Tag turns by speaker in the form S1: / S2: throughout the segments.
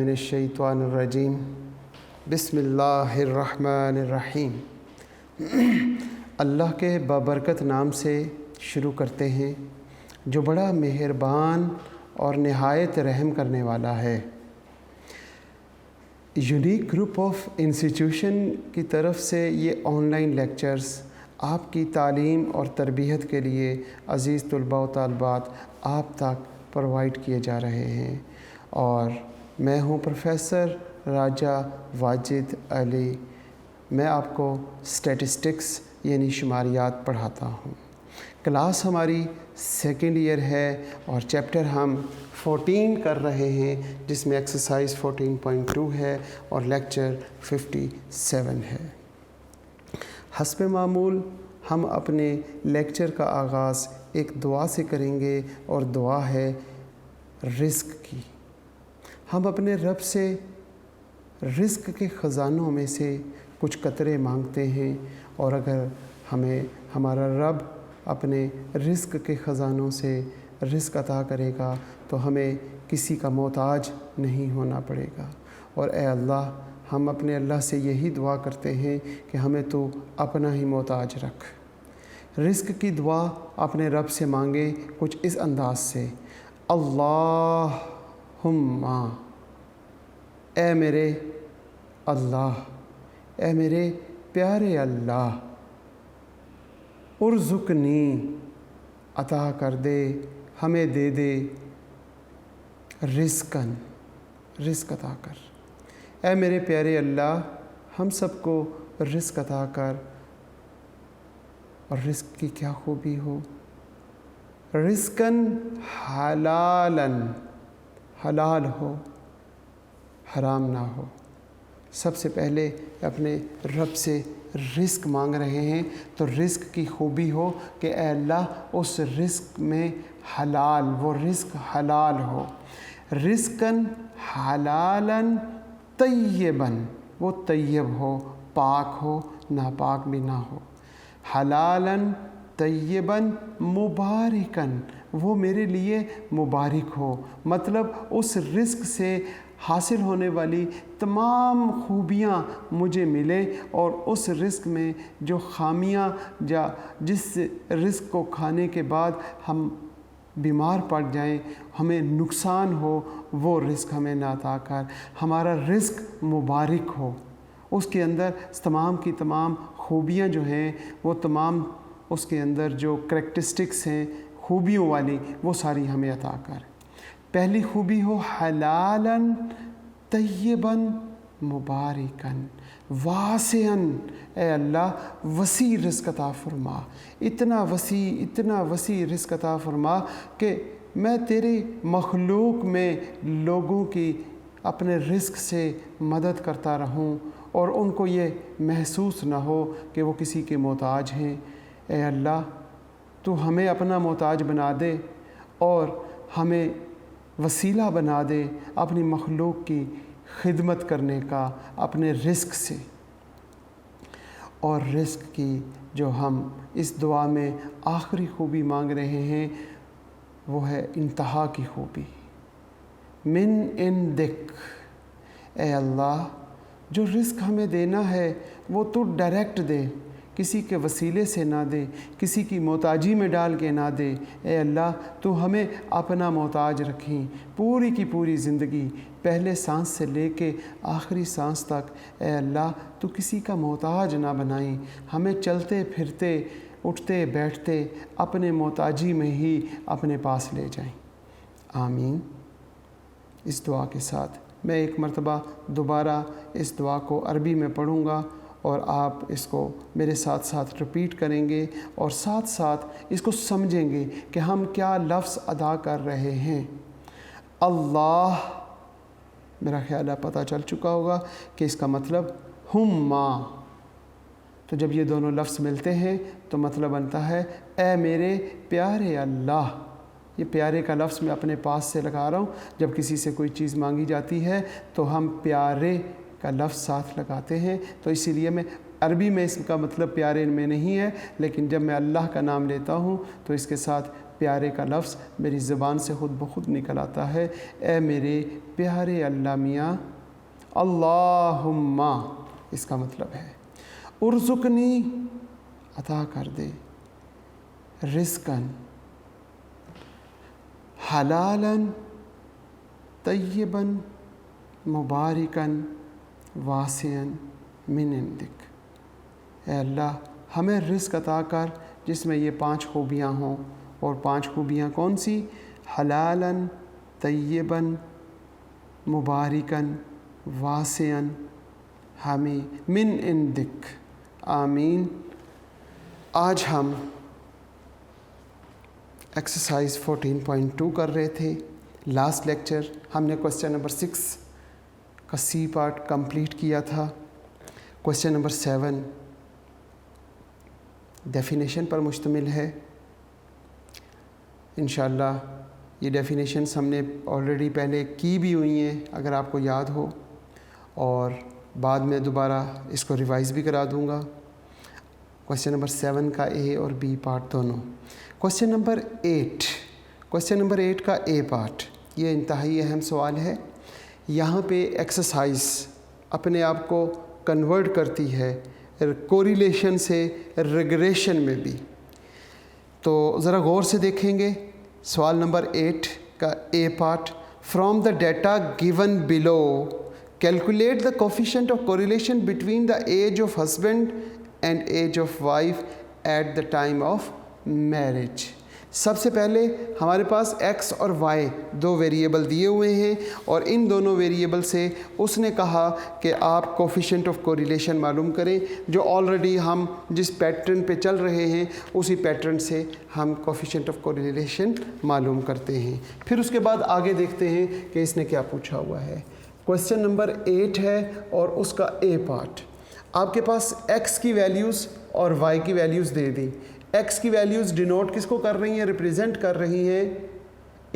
S1: मिनश्शैतानिर्रजीम बिस्मिल्लाहिर्रहमानिर्रहीम। अल्लाह के बाबरकत नाम से शुरू करते हैं जो बड़ा मेहरबान और नहायत रहम करने वाला है। यूनिक ग्रुप ऑफ इंस्टीट्यूशन की तरफ से ये ऑनलाइन लेक्चर्स आपकी तालीम और तरबियत के लिए अज़ीज़ तलबा व तालिबात आप तक प्रोवाइड किए जा रहे हैं और मैं हूं प्रोफेसर राजा वाजिद अली। मैं आपको स्टैटिस्टिक्स यानी शुमारियात पढ़ाता हूं। क्लास हमारी सेकेंड ईयर है और चैप्टर हम 14 कर रहे हैं जिसमें एक्सरसाइज 14.2 है और लेक्चर 57 है। हस्ब मामूल हम अपने लेक्चर का आगाज़ एक दुआ से करेंगे और दुआ है रिज़्क़ की। हम अपने रब से रिज़्क़ के ख़ज़ानों में से कुछ कतरे मांगते हैं और अगर हमें हमारा रब अपने रिज़्क़ के ख़ज़ानों से रिज़्क़ अता करेगा तो हमें किसी का मोहताज नहीं होना पड़ेगा। और ए अल्लाह, हम अपने अल्लाह से यही दुआ करते हैं कि हमें तो अपना ही मोहताज रख। रिज़्क़ की दुआ अपने रब से मांगे कुछ इस अंदाज से, अल्लाहुम्मा, ए मेरे अल्लाह, ए मेरे प्यारे अल्लाह, उर्ज़ुक़नी, अता कर दे, हमें दे दे, रिज़्क़न, रिज़्क़ अता कर। ऐ मेरे प्यारे अल्लाह, हम सबको रिज़्क़ अता कर। और रिज़्क़ की क्या खूबी हो, रिज़्क़न हलालन, हलाल हो, हराम ना हो। सबसे पहले अपने रब से रिज़्क़ मांग रहे हैं तो रिज़्क़ की खूबी हो कि ऐ अल्लाह उस रिज़्क़ में हलाल, वो रिज़्क़ हलाल हो। रिज़्क़न हलालन तय्यबन, वो तय्यब हो, पाक हो, नापाक भी ना हो। हलालन तय्यबन मुबारकन, वो मेरे लिए मुबारक हो, मतलब उस रिज़्क़ से हासिल होने वाली तमाम खूबियाँ मुझे मिलें और उस रिज़्क़ में जो खामियाँ या जिस रिज़्क़ को खाने के बाद हम बीमार पड़ जाएं, हमें नुकसान हो, वो रिज़्क़ हमें ना अता कर। हमारा रिज़्क़ मुबारक हो, उसके अंदर तमाम की तमाम खूबियाँ जो हैं वो तमाम उसके अंदर जो करैक्टरिस्टिक्स हैं खूबियों वाली वो सारी हमें अता कर। पहली खूबी हो हलालन तय्यबन मुबारकन वासिअन, ए अल्लाह वसी रिज़्क़ अता फरमा, इतना वसी रिज़्क़ अता फरमा कि मैं तेरी मखलूक में लोगों की अपने रिज़्क़ से मदद करता रहूं और उनको ये महसूस ना हो कि वो किसी के मोहताज हैं। ए अल्लाह, तू हमें अपना मोहताज बना दे और हमें वसीला बना दे अपनी मखलूक की खिदमत करने का अपने रिज़्क़ से। और रिज़्क़ की जो हम इस दुआ में आखिरी खूबी मांग रहे हैं वो है इंतहा की खूबी, मिन इंदिक। ए अल्लाह, जो रिज़्क़ हमें देना है वो तू डायरेक्ट दे, किसी के वसीले से ना दे, किसी की मोहताजी में डाल के ना दे। ए अल्लाह, तू हमें अपना मोहताज रखें पूरी की पूरी ज़िंदगी, पहले सांस से लेके आखिरी सांस तक। ए अल्लाह, तू किसी का मोहताज ना बनाई, हमें चलते फिरते उठते बैठते अपने मोहताजी में ही अपने पास ले जाएं। आमीन। इस दुआ के साथ मैं एक मरतबा दोबारा इस दुआ को अरबी में पढ़ूँगा और आप इसको मेरे साथ साथ रिपीट करेंगे और साथ साथ इसको समझेंगे कि हम क्या लफ्ज़ अदा कर रहे हैं। अल्लाह, मेरा ख़्याल है पता चल चुका होगा कि इसका मतलब हुम्मा। तो जब ये दोनों लफ्ज़ मिलते हैं तो मतलब बनता है ए मेरे प्यारे अल्लाह। ये प्यारे का लफ्ज़ मैं अपने पास से लगा रहा हूँ। जब किसी से कोई चीज़ मांगी जाती है तो हम प्यारे का लफ्ज़ साथ लगाते हैं, तो इसीलिए मैं अरबी में इसका मतलब प्यारे में नहीं है, लेकिन जब मैं अल्लाह का नाम लेता हूँ तो इसके साथ प्यारे का लफ्ज़ मेरी ज़बान से ख़ुद ब खुद निकल आता है। ए मेरे प्यारे अल्लाह मियाँ, अल्लाहुम्मा इसका मतलब है उर्ज़ुकनी अता कर दे, रिज़्क़न हलालन तय्यबन मुबारकन वासियन मिन इंदिक। ए अल्लाह हमें रिज़्क़ अता कर जिसमें ये 5 खूबियाँ हों। और 5 खूबियाँ कौन सी? हलालन तय्यबन मुबारकन वासियन हमें मिन इंदिक, आमीन। आज हम एक्सरसाइज 14.2 कर रहे थे। लास्ट लेक्चर हमने क्वेश्चन नंबर 6 का सी पार्ट कंप्लीट किया था। क्वेश्चन नंबर 7 डेफिनेशन पर मुश्तमिल है। इंशाल्लाह ये डेफिनेशंस हमने ऑलरेडी पहले की भी हुई हैं, अगर आपको याद हो, और बाद में दोबारा इसको रिवाइज़ भी करा दूँगा। क्वेश्चन नंबर 7 का ए और बी पार्ट दोनों। क्वेश्चन नंबर 8 का ए पार्ट, ये इंतहाई अहम सवाल है। यहाँ पे एक्सरसाइज अपने आप को कन्वर्ट करती है कोरिलेशन से रिग्रेशन में भी। तो ज़रा गौर से देखेंगे सवाल नंबर 8 का A part. From the data given below calculate the coefficient of correlation between the age of husband and age of wife at the time of marriage. सबसे पहले हमारे पास x और y 2 वेरिएबल दिए हुए हैं और इन दोनों वेरिएबल से उसने कहा कि आप कोफिशिएंट ऑफ कोरिलेशन मालूम करें, जो ऑलरेडी हम जिस पैटर्न पे चल रहे हैं उसी पैटर्न से हम कोफिशिएंट ऑफ कोरिलेशन मालूम करते हैं। फिर उसके बाद आगे देखते हैं कि इसने क्या पूछा हुआ है। क्वेश्चन नंबर 8 है और उसका ए पार्ट। आपके पास x की वैल्यूज़ और y की वैल्यूज़ दे दी। x की वैल्यूज़ डिनोट किसको कर रही हैं? रिप्रेजेंट कर रही हैं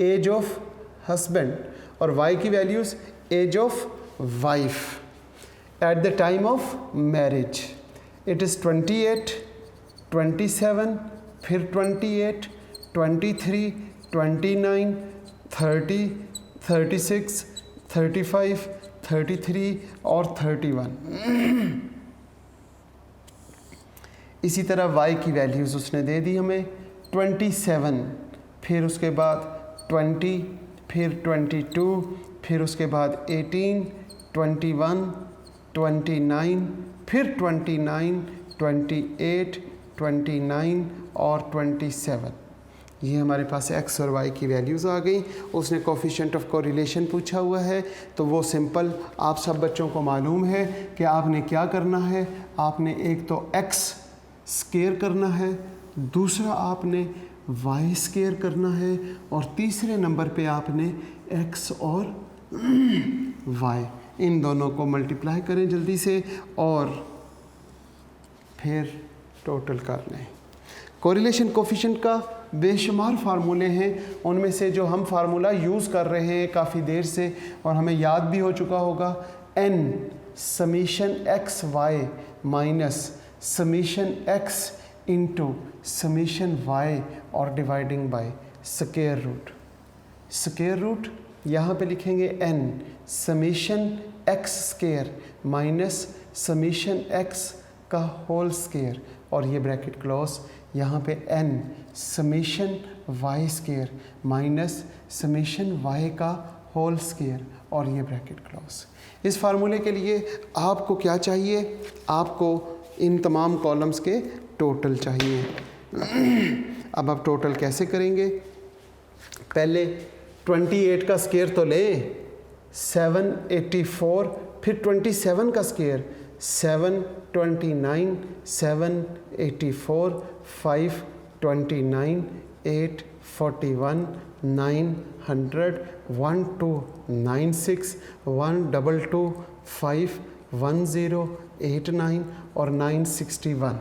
S1: एज ऑफ हस्बैंड, और y की values age of wife at the time of marriage. It is 28, 27, फिर 28, 23, 29, 30, 36, 35, 33 और 31। इसी तरह y की वैल्यूज़ उसने दे दी हमें 27, फिर उसके बाद 20, फिर 22, फिर उसके बाद 18, 21, 29, फिर 29, 28, 29 और 27। ये हमारे पास x और y की वैल्यूज़ आ गई। उसने कोफिशिएंट ऑफ कोरिलेशन पूछा हुआ है, तो वो सिंपल आप सब बच्चों को मालूम है कि आपने क्या करना है। आपने एक तो x स्केयर करना है, दूसरा आपने y स्केयर करना है, और तीसरे नंबर पे आपने x और y इन दोनों को मल्टीप्लाई करें जल्दी से और फिर टोटल कर लें। कोरिलेशन कोफिशिएंट का बेशुमार फार्मूले हैं, उनमें से जो हम फार्मूला यूज़ कर रहे हैं काफ़ी देर से और हमें याद भी हो चुका होगा, n summation x y minus summation x into summation y और dividing by square root. Square root यहाँ पे लिखेंगे n summation x square minus summation x का होल स्क्वायर और ये ब्रैकेट क्लोज। यहाँ पे n summation y square minus summation y का होल स्क्वायर और ये ब्रैकेट क्लोज। इस फार्मूले के लिए आपको क्या चाहिए? आपको इन तमाम कॉलम्स के टोटल चाहिए। अब आप टोटल कैसे करेंगे? पहले 28 का स्क्वायर तो लें, 784, फिर 27 का स्क्वायर 729, 784, 529, 841, 900, 1296, 122, 510, 89 और 961।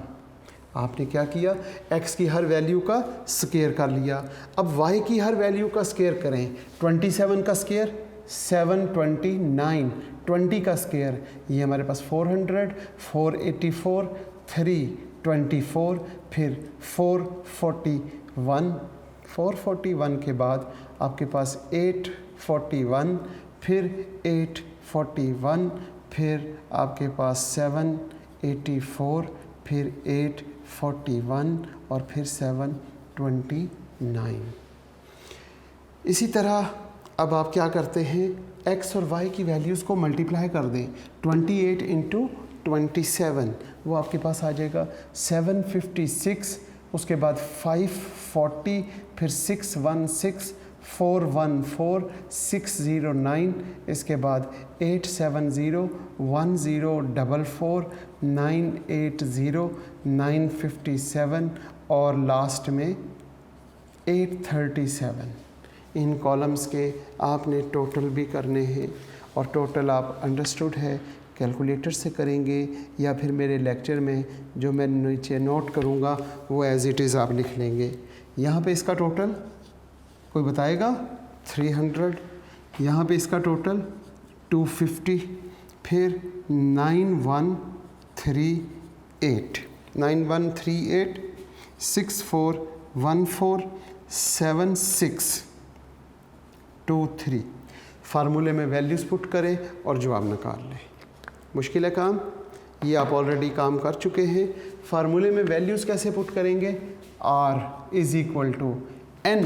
S1: आपने क्या किया? x की हर वैल्यू का स्क्वायर कर लिया। अब y की हर वैल्यू का स्क्वायर करें। 27 का स्क्वायर 729, 20 का स्क्वायर ये हमारे पास 400, 484, 324, फिर 441, 441 के बाद आपके पास 841, फिर 841, फिर आपके पास 784, फिर 841 और फिर 729। इसी तरह अब आप क्या करते हैं, x और y की वैल्यूज़ को मल्टीप्लाई कर दें। 28 इंटू 27 वो आपके पास आ जाएगा 756, उसके बाद 540, फिर 616, 414, 609, इसके बाद 870, 1044, 980, 957 और लास्ट में 837। इन कॉलम्स के आपने टोटल भी करने हैं और टोटल आप अंडरस्टूड है कैलकुलेटर से करेंगे या फिर मेरे लेक्चर में जो मैं नीचे नोट करूँगा वो एज़ इट इज़ आप लिख लेंगे। यहाँ पे इसका टोटल कोई बताएगा 300, यहाँ पे इसका टोटल 250, फिर 9138, 9138, 6414, 7623। फार्मूले में वैल्यूज़ पुट करें और जवाब निकाल लें। मुश्किल है काम, ये आप ऑलरेडी काम कर चुके हैं। फार्मूले में वैल्यूज़ कैसे पुट करेंगे, R is equal to N,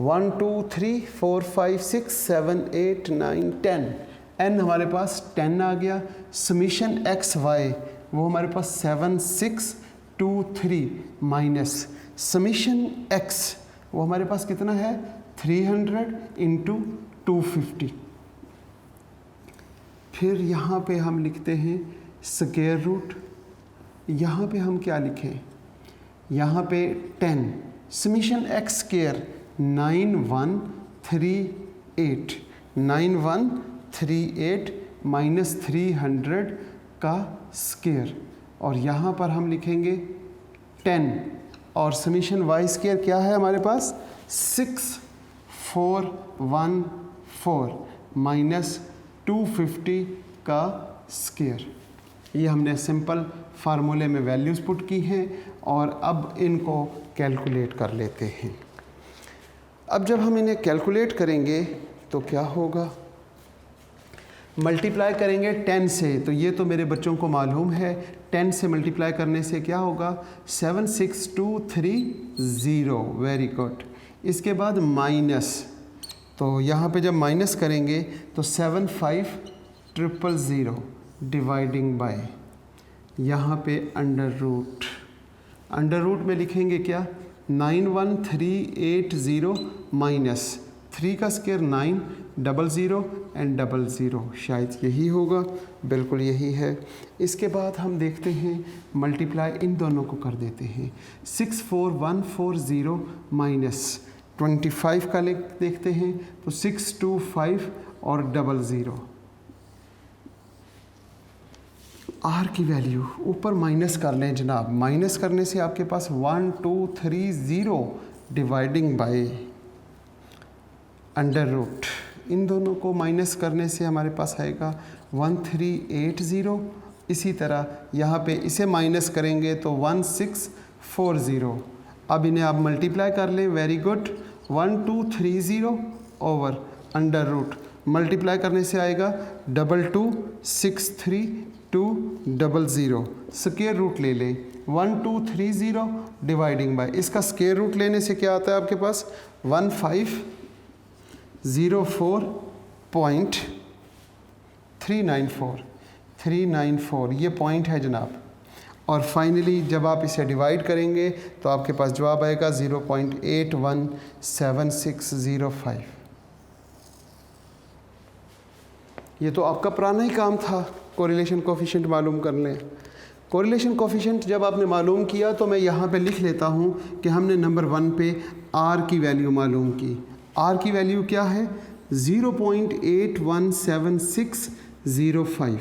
S1: 1 2 3 4 5 6 7 8 9 10, N हमारे पास 10 आ गया। समीशन एक्स वाई वो हमारे पास 7623 माइनस समीशन एक्स वो हमारे पास कितना है 300 इंटू 250। फिर यहाँ पे हम लिखते हैं स्क्वायर रूट, यहाँ पे हम क्या लिखें, यहाँ पे 10, समीशन एक्स स्क्वायर 9138, 9138 माइनस 300 का स्क्वायर, और यहाँ पर हम लिखेंगे 10 और समीशन वाई स्क्वायर क्या है हमारे पास 6414 माइनस 250 का स्क्वायर। ये हमने सिंपल फार्मूले में वैल्यूज़ पुट की हैं और अब इनको कैलकुलेट कर लेते हैं। अब जब हम इन्हें कैलकुलेट करेंगे तो क्या होगा, मल्टीप्लाई करेंगे 10 से, तो ये तो मेरे बच्चों को मालूम है 10 से मल्टीप्लाई करने से क्या होगा 76230, वेरी गुड। इसके बाद माइनस, तो यहाँ पे जब माइनस करेंगे तो 75000 डिवाइडिंग बाय, यहाँ पे अंडर रूट में लिखेंगे क्या 91380 माइनस 3 का स्क्वायर 9, 00 एंड 00, शायद यही होगा, बिल्कुल यही है। इसके बाद हम देखते हैं मल्टीप्लाई इन दोनों को कर देते हैं, 64140 माइनस 25 का देखते हैं तो 625 और 00। आर की वैल्यू ऊपर माइनस कर लें जनाब, माइनस करने से आपके पास 1230 डिवाइडिंग बाय अंडर रूट, इन दोनों को माइनस करने से हमारे पास आएगा 1380। इसी तरह यहाँ पे इसे माइनस करेंगे तो 1640। अब इन्हें आप मल्टीप्लाई कर लें, very good, 1230 over under root, multiply करने से आएगा 2263,200, स्क्वायर रूट ले लें 1230 डिवाइडिंग बाय, इसका स्क्वायर रूट लेने से क्या आता है आपके पास 1504.394, ये पॉइंट है जनाब। और फाइनली जब आप इसे डिवाइड करेंगे तो आपके पास जवाब आएगा 0.817605। ये तो आपका पुराना ही काम था, कोरिलेशन कोफिशिएंट मालूम कर लें। कोरिलेशन कोफिशिएंट जब आपने मालूम किया तो मैं यहाँ पे लिख लेता हूँ कि हमने नंबर 1 पे आर की वैल्यू मालूम की। आर की वैल्यू क्या है 0.817605,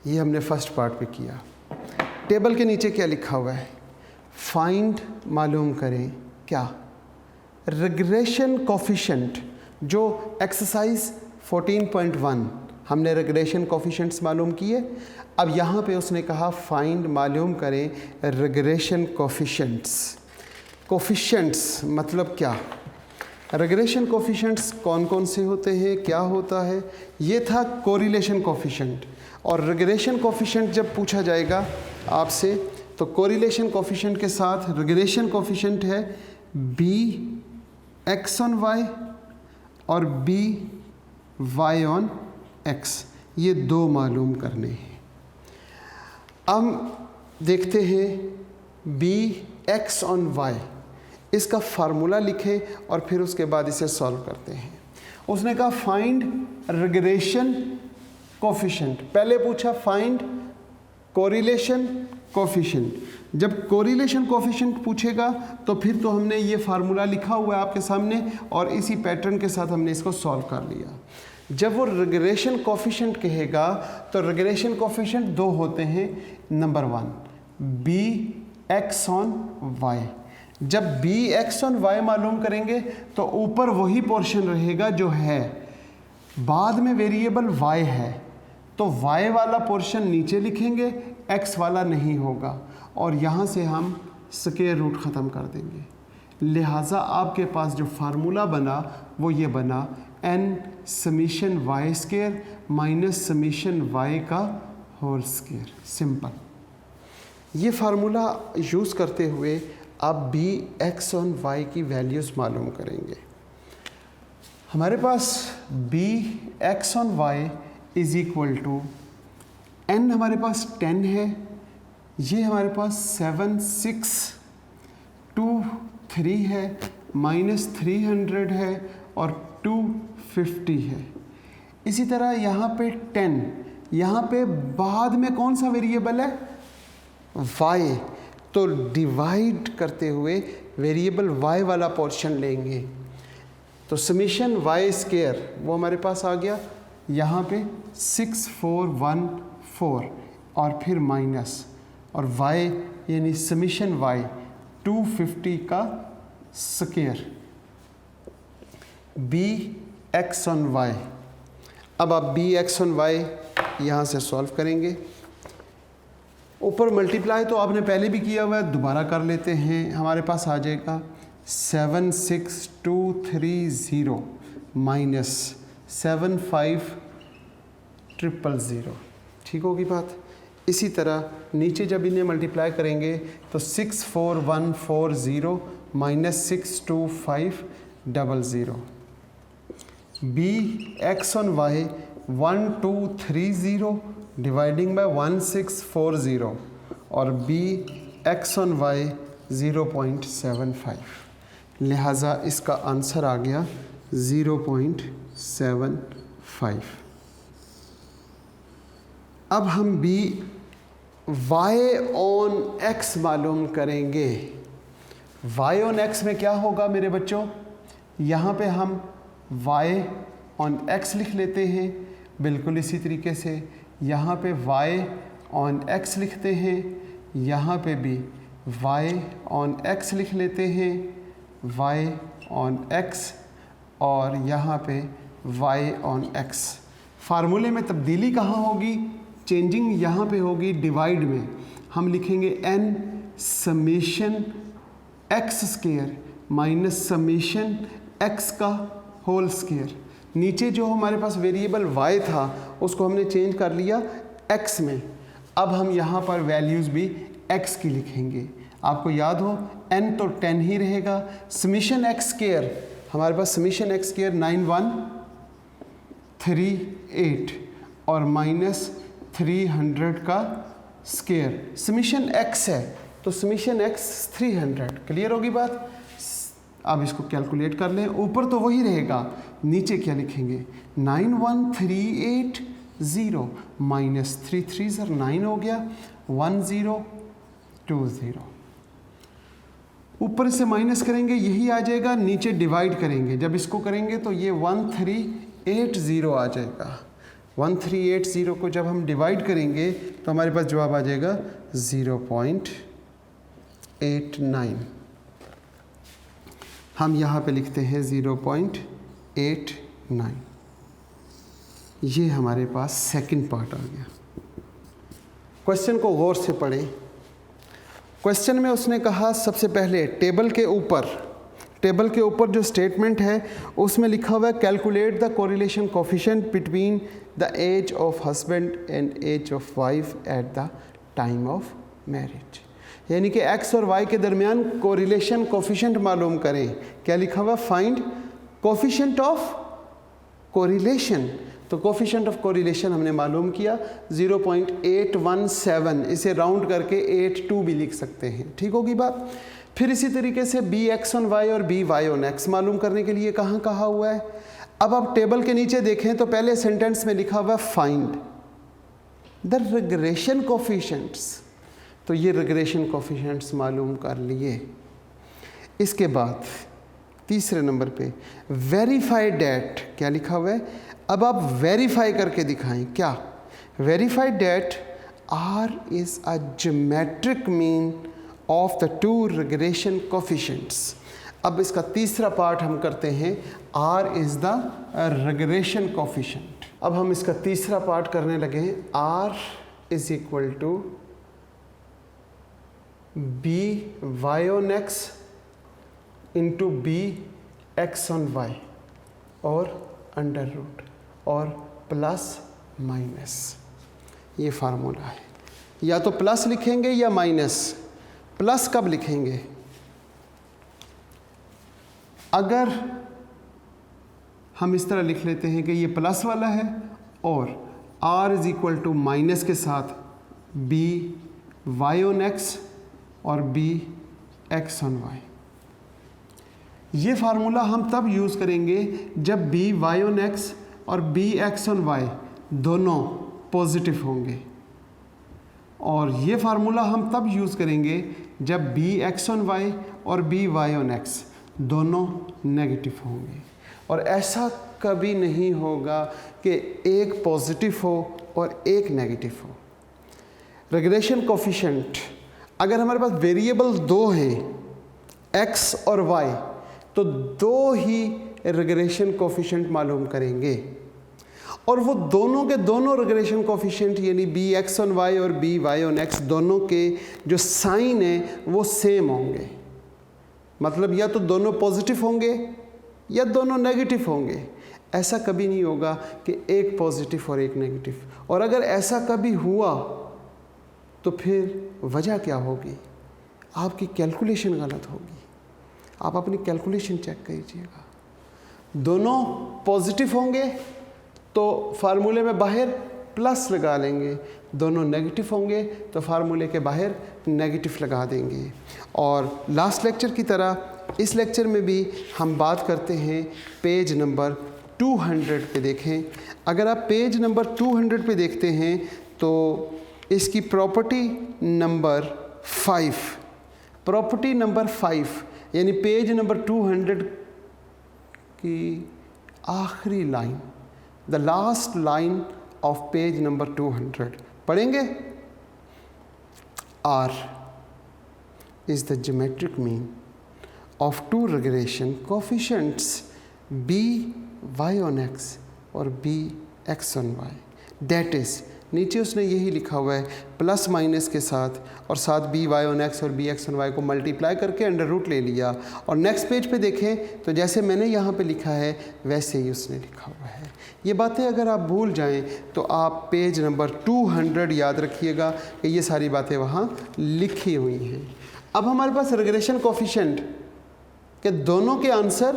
S1: ये हमने फर्स्ट पार्ट पे किया। टेबल के नीचे क्या लिखा हुआ है, फाइंड मालूम करें क्या रिग्रेशन कोफिशिएंट, जो एक्सरसाइज 14.1 हमने रिग्रेशन कोफिशिएंट्स मालूम किए। अब यहाँ पे उसने कहा फाइंड मालूम करें रिग्रेशन कोफिशिएंट्स। कोफिशिएंट्स मतलब क्या? रिग्रेशन कोफिशिएंट्स कौन कौन से होते हैं, क्या होता है? ये था कोरिलेशन कोफिशिएंट। और रिग्रेशन कोफिशिएंट जब पूछा जाएगा आपसे तो कोरिलेशन कोफिशिएंट के साथ रिग्रेशन कोफिशिएंट है बी एक्स ऑन वाई और बी वाई ऑन एक्स, ये दो मालूम करने हैं। अब देखते हैं बी एक्स ऑन वाई, इसका फार्मूला लिखें और फिर उसके बाद इसे सॉल्व करते हैं। उसने कहा फाइंड रिग्रेशन कोफिशिएंट, पहले पूछा फाइंड कोरिलेशन कोफिशिएंट। जब कोरिलेशन कोफिशिएंट पूछेगा तो फिर तो हमने ये फार्मूला लिखा हुआ है आपके सामने और इसी पैटर्न के साथ हमने इसको सॉल्व कर लिया। जब वो रिग्रेशन कोफिशिएंट कहेगा तो रिग्रेशन कोफिशिएंट दो होते हैं। Number 1 b x on y. जब बी एक्स ऑन वाई मालूम करेंगे तो ऊपर वही पोर्शन रहेगा जो है, बाद में वेरिएबल y है तो y वाला पोर्शन नीचे लिखेंगे, x वाला नहीं होगा और यहाँ से हम स्क्वायर रूट ख़त्म कर देंगे। लिहाजा आपके पास जो फार्मूला बना वो ये बना n summation Y square minus summation y का होल स्क्वायर। सिंपल। ये फार्मूला यूज़ करते हुए आप बी एक्स ऑन वाई की वैल्यूज़ मालूम करेंगे। हमारे पास B x on Y is equal to N, हमारे पास 10 है, ये हमारे पास 7 6 2 3 है, माइनस 300 है और 250 है। इसी तरह यहाँ पे 10, यहाँ पे बाद में कौन सा वेरिएबल है? y, तो डिवाइड करते हुए वेरिएबल y वाला पोर्शन लेंगे तो समीशन y स्क्वायर वो हमारे पास आ गया यहाँ पे 6414 और फिर माइनस और y यानी समीशन y 250 का square b x on y। अब आप b x ऑन y यहाँ से सॉल्व करेंगे। ऊपर मल्टीप्लाई तो आपने पहले भी किया हुआ है, दोबारा कर लेते हैं। हमारे पास आ जाएगा 76230 माइनस 75000। ठीक होगी बात? इसी तरह नीचे जब इन्हें मल्टीप्लाई करेंगे तो 64140 minus 62500। B x on y 1230 dividing by 1640 और बी एक्स ऑन वाई 0.75। लिहाजा इसका आंसर आ गया 0.75। अब हम बी वाई ऑन एक्स मालूम करेंगे। वाई ऑन एक्स में क्या होगा मेरे बच्चों? यहाँ पे हम वाई ऑन एक्स लिख लेते हैं, बिल्कुल इसी तरीके से यहाँ पे y ऑन x लिखते हैं, यहाँ पे भी y ऑन x लिख लेते हैं, y ऑन x और यहाँ पे y ऑन x। फार्मूले में तब्दीली कहाँ होगी? चेंजिंग यहाँ पे होगी डिवाइड में। हम लिखेंगे n summation x square minus summation x का होल स्क्वायर। नीचे जो हमारे पास वेरिएबल y था उसको हमने चेंज कर लिया x में। अब हम यहाँ पर वैल्यूज़ भी x की लिखेंगे। आपको याद हो n तो 10 ही रहेगा। समीशन x स्क्वायर, हमारे पास समीशन x स्क्वायर 9138 और माइनस 300 का स्क्वायर। समीशन x है तो समीशन x 300। क्लियर होगी बात? अब इसको कैलकुलेट कर लें। ऊपर तो वही रहेगा, नीचे क्या लिखेंगे? 91380 माइनस 3 3 9 हो गया 1020। ऊपर से माइनस करेंगे यही आ जाएगा, नीचे डिवाइड करेंगे। जब इसको करेंगे तो ये 1380 आ जाएगा। 1380 को जब हम डिवाइड करेंगे तो हमारे पास जवाब आ जाएगा 0.89। हम यहाँ पे लिखते हैं 0.89। ये हमारे पास सेकंड पार्ट आ गया। क्वेश्चन को गौर से पढ़ें। क्वेश्चन में उसने कहा सबसे पहले टेबल के ऊपर जो स्टेटमेंट है उसमें लिखा हुआ है calculate the correlation coefficient between the age of husband and age of wife at the time of marriage, यानी कि एक्स और वाई के दरमियान कोरिलेशन कोफिशिएंट मालूम करें। क्या लिखा हुआ? Find coefficient of correlation. तो कोफिशिएंट ऑफ कोरिलेशन हमने मालूम किया 0.817, इसे राउंड करके 82 भी लिख सकते हैं। ठीक होगी बात। फिर इसी तरीके से बी एक्स ऑन वाई और बी वाई ऑन एक्स मालूम करने के लिए कहाँ कहा हुआ है। अब आप टेबल के नीचे देखें तो पहले सेंटेंस में लिखा हुआ है फाइंड द रिग्रेशन कोफिशिएंट्स, तो ये रिग्रेशन कोफिशिएंट्स मालूम कर लिए। इसके बाद तीसरे नंबर पे वेरीफाई डेट, क्या लिखा हुआ है? अब आप वेरीफाई करके दिखाएं। क्या? Verify that r is a geometric mean of the two regression coefficients. अब इसका तीसरा पार्ट हम करते हैं, r is the regression coefficient. अब हम इसका तीसरा पार्ट करने लगे हैं। R is equal to b Y on x into b x on y और अंडर रूट और प्लस माइनस, ये फार्मूला है। या तो प्लस लिखेंगे या माइनस। प्लस कब लिखेंगे? अगर हम इस तरह लिख लेते हैं कि ये प्लस वाला है और r is equal to minus के साथ बी वाई ऑन एक्स और बी एक्स ऑन वाई। ये फार्मूला हम तब यूज़ करेंगे जब बी वाई ऑन एक्स और बी एक्स ऑन वाई दोनों पॉजिटिव होंगे, और ये फार्मूला हम तब यूज़ करेंगे जब बी एक्स ऑन वाई और बी वाई ऑन एक्स दोनों नेगेटिव होंगे। और ऐसा कभी नहीं होगा कि एक पॉजिटिव हो और एक नेगेटिव हो। रिग्रेशन कोफिशिएंट, अगर हमारे पास वेरिएबल दो हैं x और y, तो दो ही रिग्रेशन कोफिशिएंट मालूम करेंगे, और वो दोनों के दोनों रिग्रेशन कोफिशिएंट यानी बी एक्स ऑन वाई और बी वाई ऑन एक्स दोनों के जो साइन है वो सेम होंगे। मतलब या तो दोनों पॉजिटिव होंगे या दोनों नेगेटिव होंगे। ऐसा कभी नहीं होगा कि एक पॉजिटिव और एक नेगेटिव। और अगर ऐसा कभी हुआ तो फिर वजह क्या होगी? आपकी कैलकुलेशन गलत होगी। आप अपनी कैलकुलेशन चेक कीजिएगा। दोनों पॉजिटिव होंगे तो फार्मूले में बाहर प्लस लगा लेंगे, दोनों नेगेटिव होंगे तो फार्मूले के बाहर नेगेटिव लगा देंगे। और लास्ट लेक्चर की तरह इस लेक्चर में भी हम बात करते हैं पेज नंबर 200 पे। देखें, अगर आप पेज नंबर 200 पे देखते हैं तो इसकी प्रॉपर्टी नंबर 5 यानी पेज नंबर 200 की आखिरी line, the last line of page number 200 पढ़ेंगे। R is the geometric mean of two regression coefficients b y on x और b x on y, that is, नीचे उसने यही लिखा हुआ है प्लस माइनस के साथ, और साथ बी वाई ऑन एक्स और बी एक्स ऑन वाई को मल्टीप्लाई करके अंडर रूट ले लिया। और नेक्स्ट पेज पे देखें तो जैसे मैंने यहाँ पे लिखा है वैसे ही उसने लिखा हुआ है। ये बातें अगर आप भूल जाएं तो आप पेज नंबर 200 याद रखिएगा कि ये सारी बातें वहाँ लिखी हुई हैं। अब हमारे पास रिग्रेशन कोफिशिएंट के दोनों के आंसर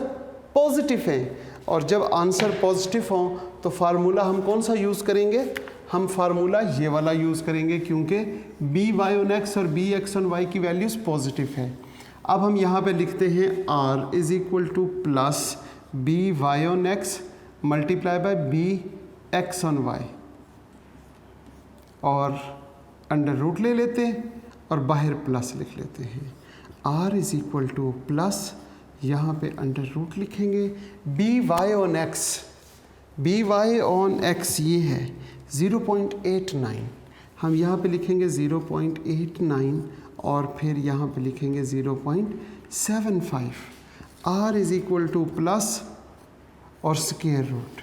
S1: पॉजिटिव हैं, और जब आंसर पॉजिटिव हों तो फार्मूला हम कौन सा यूज़ करेंगे? हम फार्मूला ये वाला यूज़ करेंगे, क्योंकि बी वाई ऑन एक्स और बी एक्स ऑन वाई की वैल्यूज़ पॉजिटिव है। अब हम यहाँ पे लिखते हैं r is equal to plus b Y on x multiply by b x on y, और अंडर रूट ले लेते हैं और बाहर प्लस लिख लेते हैं। r is equal two plus, यहाँ पे अंडर रूट लिखेंगे, बी वाई ऑन एक्स ये है 0.89, हम यहाँ पे लिखेंगे 0.89 और फिर यहाँ पे लिखेंगे 0.75। r is equal two plus और स्क्वायर रूट,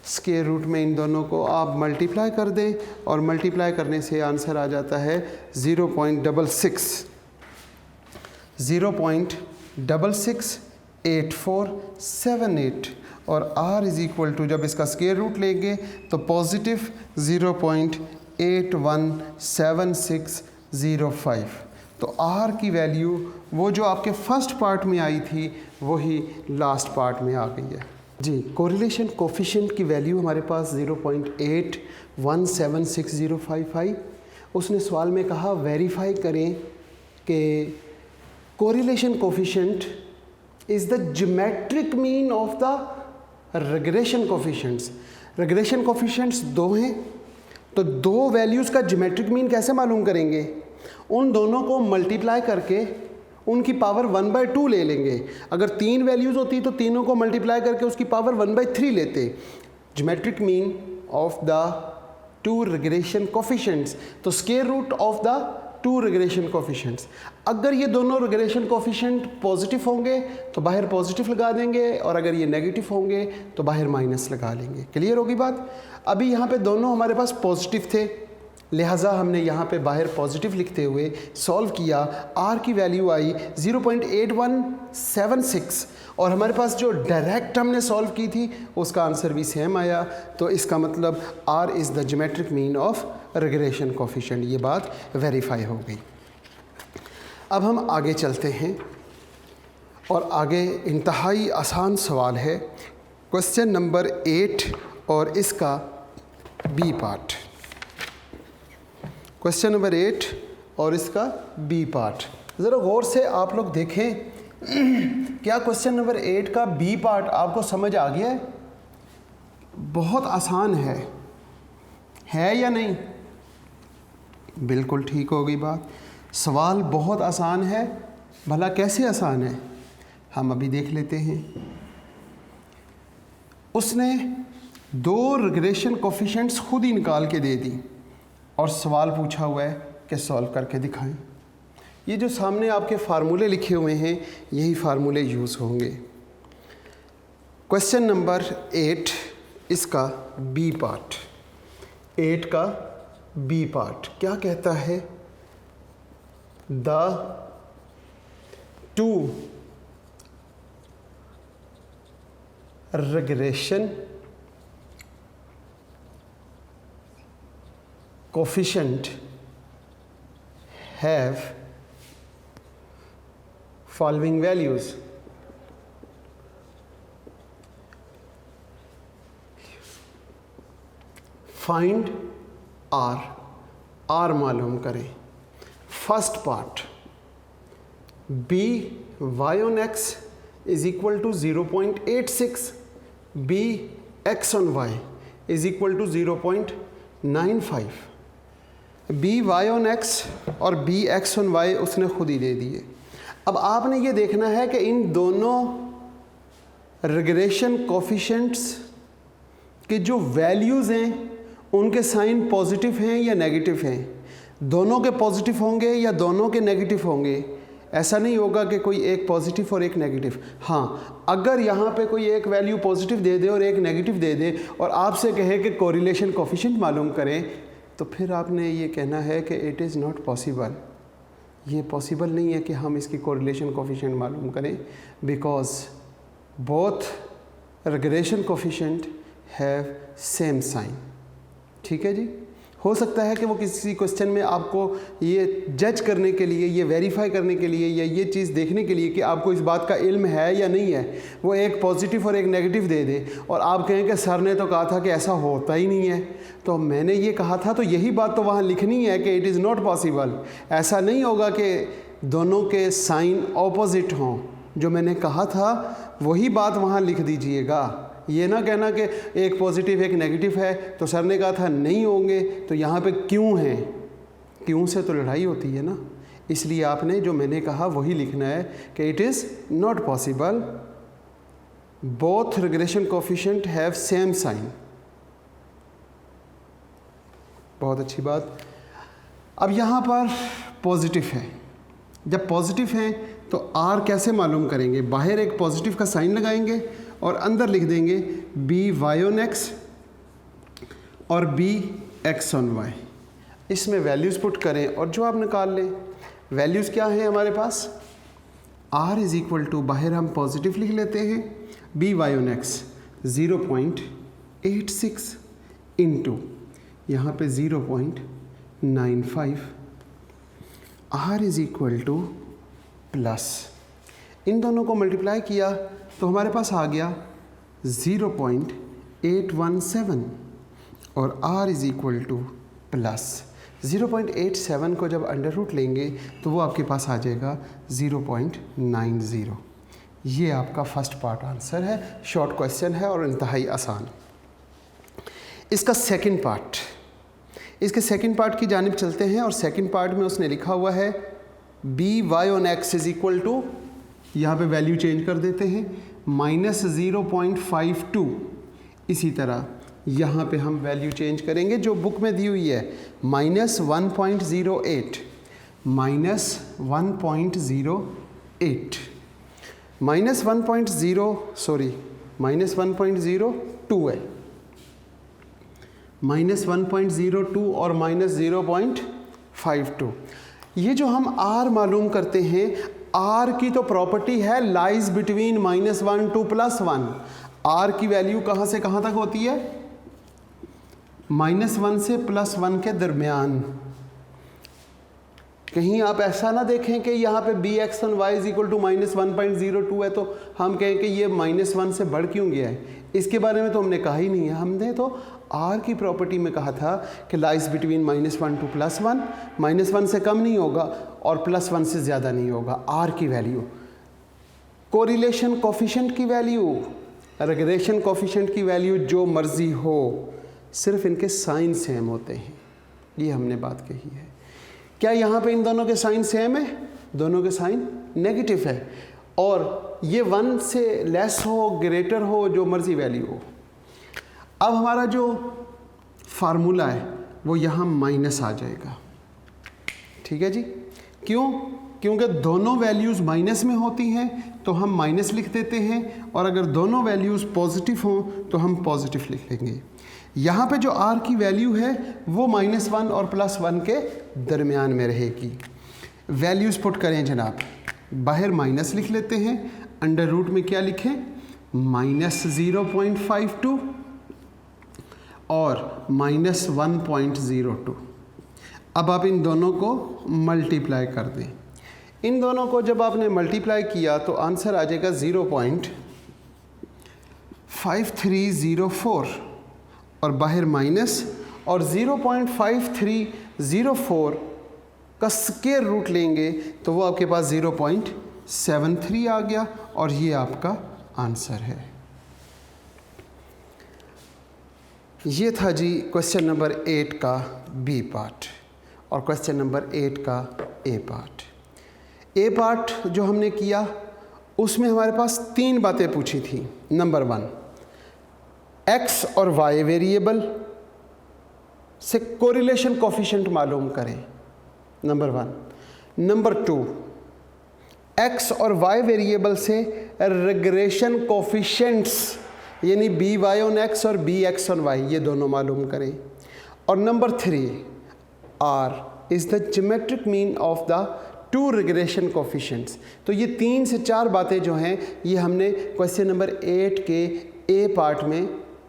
S1: स्क्वायर रूट में इन दोनों को आप मल्टीप्लाई कर दें और मल्टीप्लाई करने से आंसर आ जाता है 0.668478 और r इज़ इक्वल टू जब इसका स्क्वायर रूट लेंगे तो पॉजिटिव 0.817605। तो r की वैल्यू वो जो आपके फर्स्ट पार्ट में आई थी वही लास्ट पार्ट में आ गई है जी। कोरिलेशन कोफिशिएंट की वैल्यू हमारे पास 0.817605 आई। उसने सवाल में कहा वेरीफाई करें कि correlation coefficient is the geometric mean of the regression coefficients. Regression coefficients दो हैं, तो दो वैल्यूज़ का ज्योमेट्रिक मीन कैसे मालूम करेंगे? उन दोनों को मल्टीप्लाई करके उनकी पावर 1/2 ले लेंगे। अगर 3 वैल्यूज़ होती तो तीनों को मल्टीप्लाई करके उसकी पावर 1/3 लेते। Geometric mean of the 2 regression coefficients, तो square root of the 2 regression coefficients. अगर ये दोनों रिग्रेशन कोफिशिएंट पॉजिटिव होंगे तो बाहर पॉजिटिव लगा देंगे और अगर ये नेगेटिव होंगे तो बाहर माइनस लगा लेंगे। क्लियर होगी बात? अभी यहाँ पे दोनों हमारे पास पॉजिटिव थे, लिहाजा हमने यहाँ पे बाहर पॉजिटिव लिखते हुए सॉल्व किया। r की वैल्यू आई 0.8176 और हमारे पास जो डायरेक्ट हमने सॉल्व की थी उसका आंसर भी सेम आया। तो इसका मतलब r is the geometric mean of regression coefficient. ये बात वेरीफाई हो गई। अब हम आगे चलते हैं और आगे इंतहाई आसान सवाल है, क्वेश्चन नंबर 8 और इसका बी पार्ट। क्वेश्चन नंबर 8 और इसका बी पार्ट ज़रा गौर से आप लोग देखें। क्या क्वेश्चन नंबर 8 का बी पार्ट आपको समझ आ गया है? बहुत आसान है या नहीं? बिल्कुल ठीक हो गई बात। सवाल बहुत आसान है। भला कैसे आसान है हम अभी देख लेते हैं। उसने 2 रिग्रेशन कोफिशिएंट्स खुद ही निकाल के दे दी और सवाल पूछा हुआ है कि सॉल्व करके दिखाएं। ये जो सामने आपके फार्मूले लिखे हुए हैं यही फार्मूले यूज़ होंगे। क्वेश्चन नंबर 8 इसका बी पार्ट, 8 का बी पार्ट क्या कहता है? The 2 regression coefficient have following values. Find R. R मालूम करें। First part B y on x is equal to 0.86, B x on y is equal to 0.95। B Y on x और B x on y उसने खुद ही दे दिए। अब आपने ये देखना है कि इन दोनों रिग्रेशन कोफिशिएंट्स के जो वैल्यूज़ हैं उनके साइन पॉजिटिव हैं या नेगेटिव हैं। दोनों के पॉजिटिव होंगे या दोनों के नेगेटिव होंगे। ऐसा नहीं होगा कि कोई एक पॉजिटिव और एक नेगेटिव। हाँ, अगर यहाँ पे कोई एक वैल्यू पॉजिटिव दे दे और एक नेगेटिव दे दे और आपसे कहे कि कोरिलेशन कोफिशिएंट मालूम करें, तो फिर आपने ये कहना है कि इट इज़ नॉट पॉसिबल। ये पॉसिबल नहीं है कि हम इसकी कोरिलेशन कोफिशिएंट मालूम करें, because both regression coefficient have same sign. ठीक है जी। हो सकता है कि वो किसी क्वेश्चन में आपको ये जज करने के लिए, ये वेरीफाई करने के लिए या ये चीज़ देखने के लिए कि आपको इस बात का इल्म है या नहीं है, वो एक पॉजिटिव और एक नेगेटिव दे दे और आप कहें कि सर ने तो कहा था कि ऐसा होता ही नहीं है, तो मैंने ये कहा था, तो यही बात तो वहाँ लिखनी है कि इट इज़ नॉट पॉसिबल। ऐसा नहीं होगा कि दोनों के साइन ऑपोजिट हों। जो मैंने कहा था वही बात वहाँ लिख दीजिएगा। ये ना कहना कि एक पॉजिटिव एक नेगेटिव है, तो सर ने कहा था नहीं होंगे, तो यहाँ पे क्यों हैं? क्यों से तो लड़ाई होती है ना। इसलिए आपने जो मैंने कहा वही लिखना है कि it is not possible, both regression coefficient have same sign. बहुत अच्छी बात। अब यहाँ पर पॉजिटिव है, जब पॉजिटिव हैं तो आर कैसे मालूम करेंगे? बाहर एक पॉजिटिव का साइन लगाएंगे और अंदर लिख देंगे बी वाई ऑन एक्स और बी एक्स ऑन वाई। इसमें वैल्यूज़ पुट करें और जो आप निकाल लें। वैल्यूज़ क्या हैं हमारे पास? r इज़ इक्वल टू, बाहर हम पॉजिटिव लिख लेते हैं, B Y on X 0.86 into यहाँ पे 0.95, r is equal to plus, इन दोनों को मल्टीप्लाई किया तो हमारे पास आ गया 0.817 और r is equal two plus 0.87 को जब अंडर रूट लेंगे तो वो आपके पास आ जाएगा 0.90। ये आपका फर्स्ट पार्ट आंसर है, शॉर्ट क्वेश्चन है और इंतहाई आसान। इसका सेकंड पार्ट, इसके सेकंड पार्ट की जानिब चलते हैं और सेकंड पार्ट में उसने लिखा हुआ है B Y on X is equal to, यहाँ पे वैल्यू चेंज कर देते हैं, -0.52। इसी तरह यहाँ पे हम वैल्यू चेंज करेंगे जो बुक में दी हुई है, -1.08, -1.02 है, -1.02 और -0.52। ये जो हम r मालूम करते हैं, r की तो प्रॉपर्टी है लाइज बिटवीन -1 टू +1। r की वैल्यू कहाँ से कहाँ तक होती है? -1 से +1 के दरमियान। कहीं आप ऐसा ना देखें कि यहाँ पे B x on Y is equal to -1.02 है तो हम कहें कि ये -1 से बढ़ क्यों गया है। इसके बारे में तो हमने कहा ही नहीं है। हमने तो r की प्रॉपर्टी में कहा था कि लाइज बिटवीन -1 टू +1, -1 से कम नहीं होगा और +1 से ज़्यादा नहीं होगा। r की वैल्यू, कोरिलेशन कोफिशिएंट की वैल्यू, रिग्रेशन कोफिशिएंट की वैल्यू जो मर्ज़ी हो, सिर्फ इनके साइन सेम होते हैं। ये हमने बात कही है। क्या यहाँ पे इन दोनों के साइन सेम है? दोनों के साइन नेगेटिव है और ये 1 से लेस हो, ग्रेटर हो, जो मर्ज़ी वैल्यू हो। अब हमारा जो फार्मूला है वो यहाँ माइनस आ जाएगा। ठीक है जी। क्यों? क्योंकि दोनों वैल्यूज़ माइनस में होती हैं तो हम माइनस लिख देते हैं और अगर दोनों वैल्यूज़ पॉजिटिव हों तो हम पॉजिटिव लिख लेंगे। यहाँ पे जो r की वैल्यू है वो -1 और +1 के दरमियान में रहेगी। वैल्यूज़ पुट करें जनाब, बाहर माइनस लिख लेते हैं, अंडर रूट में क्या लिखें? -0.52 और -1.02। अब आप इन दोनों को मल्टीप्लाई कर दें। इन दोनों को जब आपने मल्टीप्लाई किया तो आंसर आ जाएगा 0.5304 और बाहर माइनस, और 0.5304 का स्क्वायर रूट लेंगे तो वो आपके पास 0.73 आ गया और ये आपका आंसर है। ये था जी क्वेश्चन नंबर 8 का बी पार्ट और क्वेश्चन नंबर 8 का ए पार्ट। ए पार्ट जो हमने किया उसमें हमारे पास 3 बातें पूछी थी। नंबर 1, एक्स और वाई वेरिएबल से कोरिलेशन कोफिशिएंट मालूम करें, नंबर 1। नंबर 2, एक्स और वाई वेरिएबल से रिग्रेशन कोफिशिएंट्स यानी बी वाई ऑन एक्स और बी एक्स ऑन वाई, ये दोनों मालूम करें। और number 3, R is the geometric mean of the 2 regression coefficients. तो ये 3 से 4 बातें जो हैं ये हमने क्वेश्चन नंबर 8 के ए पार्ट में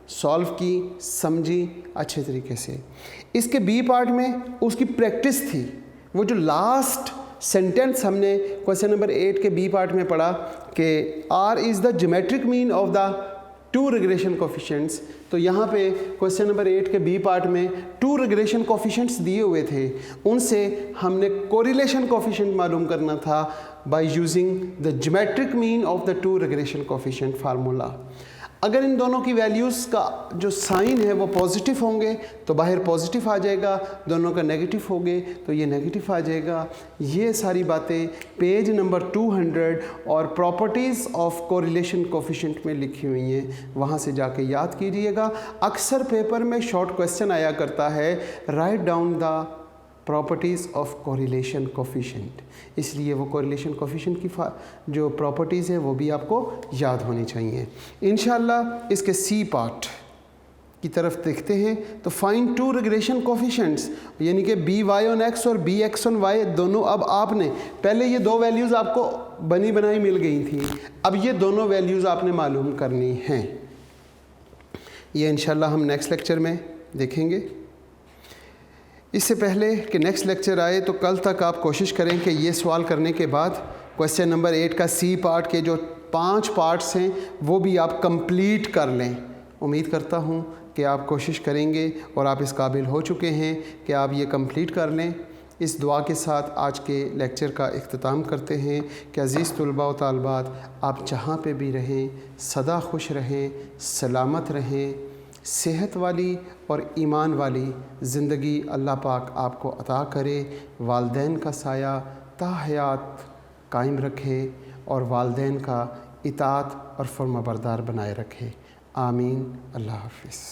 S1: सॉल्व की, समझी अच्छे तरीके से। इसके बी पार्ट में उसकी प्रैक्टिस थी। वो जो लास्ट सेंटेंस हमने क्वेश्चन नंबर 8 के बी पार्ट में पढ़ा कि R is the geometric mean of the 2 regression coefficients, तो यहाँ पे क्वेश्चन नंबर 8 के बी पार्ट में 2 रिग्रेशन कोफिशिएंट्स दिए हुए थे, उनसे हमने कोरिलेशन कोफिशिएंट मालूम करना था by using the geometric mean of the 2 regression coefficient formula. अगर इन दोनों की वैल्यूज़ का जो साइन है वो पॉजिटिव होंगे तो बाहर पॉजिटिव आ जाएगा, दोनों का नेगेटिव होंगे तो ये नेगेटिव आ जाएगा। ये सारी बातें पेज नंबर 200 और प्रॉपर्टीज़ ऑफ कोरिलेशन कोफिशिएंट में लिखी हुई हैं, वहाँ से जाके याद कीजिएगा। अक्सर पेपर में शॉर्ट क्वेश्चन आया करता है, write down the properties of correlation coefficient, इसलिए वो कोरिलेशन कोफिशिएंट की जो प्रॉपर्टीज़ है वो भी आपको याद होनी चाहिए। इंशाल्लाह इसके सी पार्ट की तरफ देखते हैं तो फाइंड टू रिग्रेशन कोफिशिएंट्स, यानी कि बी वाई ऑन एक्स और बी एक्स ऑन वाई दोनों, अब आपने पहले ये दो वैल्यूज़ आपको बनी बनाई मिल गई थी, अब ये दोनों वैल्यूज़ आपने मालूम करनी हैं। ये इंशाल्लाह हम नेक्स्ट लेक्चर में देखेंगे। इससे पहले कि नेक्स्ट लेक्चर आए तो कल तक आप कोशिश करें कि ये सवाल करने के बाद क्वेश्चन नंबर 8 का सी पार्ट के जो 5 पार्ट्स हैं वो भी आप कंप्लीट कर लें। उम्मीद करता हूँ कि आप कोशिश करेंगे और आप इस काबिल हो चुके हैं कि आप ये कंप्लीट कर लें। इस दुआ के साथ आज के लेक्चर का इख्तिताम करते हैं कि अज़ीज़ तुलबा व तालबात, आप जहाँ पे भी रहें सदा खुश रहें, सलामत रहें, सेहत वाली और ईमान वाली ज़िंदगी अल्लाह पाक आपको अता करे, वालदैन का साया ताहयात कायम रखे और वालदैन का इताअत और फर्माबरदार बनाए रखे। आमीन। अल्लाह हाफ़िज़।